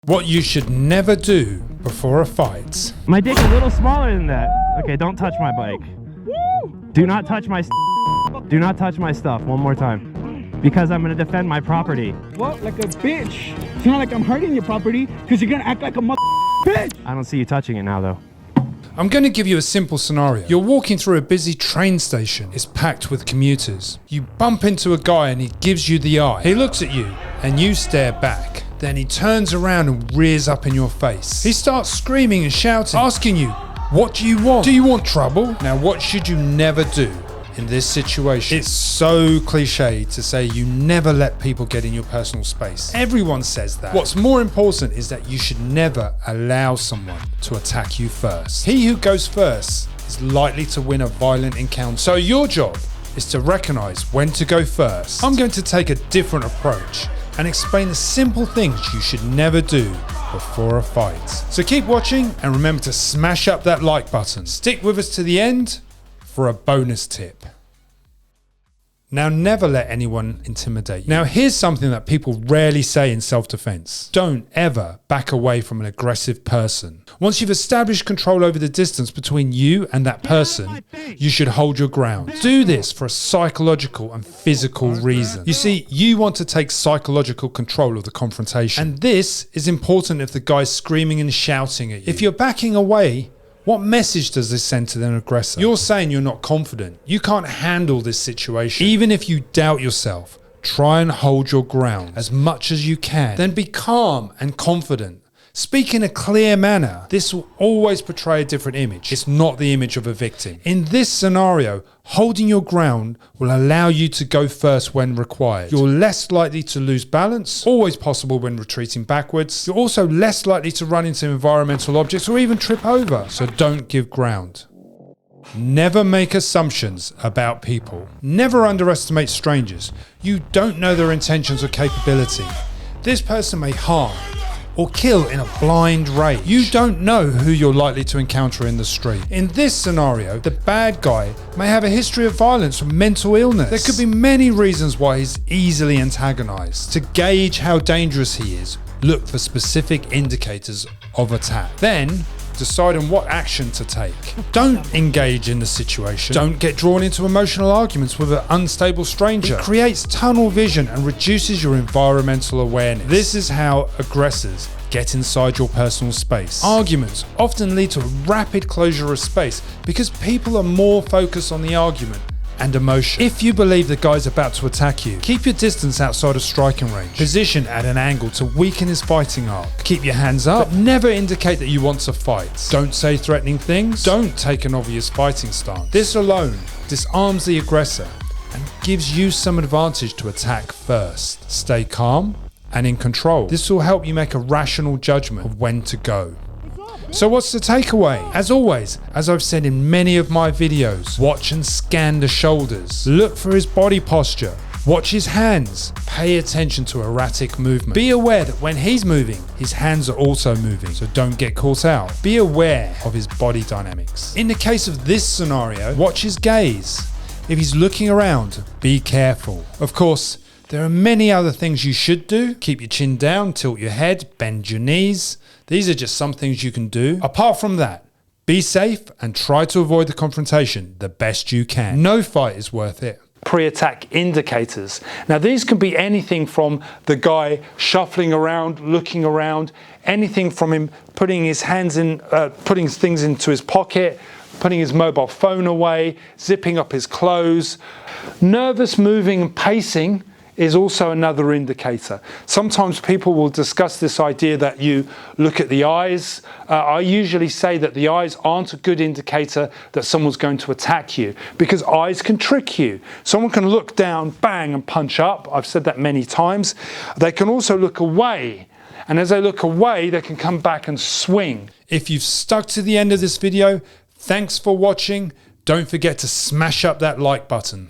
What you should never do before a fight. My dick's a little smaller than that. Okay, don't touch my bike. Do not touch my Do not touch my stuff one more time. Because I'm gonna defend my property. What? Like a bitch. It's not like I'm hurting your property because you're gonna act like a bitch. I don't see you touching it now though. I'm going to give you a simple scenario. You're walking through a busy train station. It's packed with commuters. You bump into a guy and he gives you the eye. He looks at you and you stare back. Then he turns around and rears up in your face. He starts screaming and shouting, asking you, what do you want? Do you want trouble? Now, what should you never do in this situation? It's so cliche to say you never let people get in your personal space. Everyone says that. What's more important is that you should never allow someone to attack you first. He who goes first is likely to win a violent encounter. So your job is to recognize when to go first. I'm going to take a different approach and explain the simple things you should never do before a fight. So keep watching and remember to smash up that like button. Stick with us to the end for a bonus tip. Now, never let anyone intimidate you. Now, here's something that people rarely say in self-defense. Don't ever back away from an aggressive person. Once you've established control over the distance between you and that person, you should hold your ground. Do this for a psychological and physical reason. You see, you want to take psychological control of the confrontation. And this is important if the guy's screaming and shouting at you. If you're backing away, what message does this send to the aggressor? You're saying you're not confident. You can't handle this situation. Even if you doubt yourself, try and hold your ground as much as you can. Then be calm and confident. Speak in a clear manner. This will always portray a different image. It's not the image of a victim. In this scenario, holding your ground will allow you to go first when required. You're less likely to lose balance, always possible when retreating backwards. You're also less likely to run into environmental objects or even trip over, so don't give ground. Never make assumptions about people. Never underestimate strangers. You don't know their intentions or capability. This person may harm or kill in a blind rage. You don't know who you're likely to encounter in the street. In this scenario, the bad guy may have a history of violence or mental illness. There could be many reasons why he's easily antagonized. To gauge how dangerous he is, look for specific indicators of attack. Then, decide on what action to take. Don't engage in the situation. Don't get drawn into emotional arguments with an unstable stranger. It creates tunnel vision and reduces your environmental awareness. This is how aggressors get inside your personal space. Arguments often lead to a rapid closure of space because people are more focused on the argument and emotion. If you believe the guy's about to attack you, keep your distance outside of striking range. Position at an angle to weaken his fighting arc. Keep your hands up, but never indicate that you want to fight. Don't say threatening things. Don't take an obvious fighting stance. This alone disarms the aggressor and gives you some advantage to attack first. Stay calm and in control. This will help you make a rational judgment of when to go. So what's the takeaway? As always, as I've said in many of my videos, watch and scan the shoulders. Look for his body posture. Watch his hands. Pay attention to erratic movement. Be aware that when he's moving, his hands are also moving, so don't get caught out. Be aware of his body dynamics. In the case of this scenario, watch his gaze. If he's looking around, be careful. Of course, there are many other things you should do. Keep your chin down, tilt your head, bend your knees. These are just some things you can do. Apart from that, be safe and try to avoid the confrontation the best you can. No fight is worth it. Pre-attack indicators. Now these can be anything from the guy shuffling around, looking around, anything from him putting his hands in, putting things into his pocket, putting his mobile phone away, zipping up his clothes. Nervous moving and pacing is also another indicator. Sometimes people will discuss this idea that you look at the eyes. I usually say that the eyes aren't a good indicator that someone's going to attack you because eyes can trick you. Someone can look down, bang, and punch up. I've said that many times. They can also look away. And as they look away, they can come back and swing. If you've stuck to the end of this video, thanks for watching. Don't forget to smash up that like button.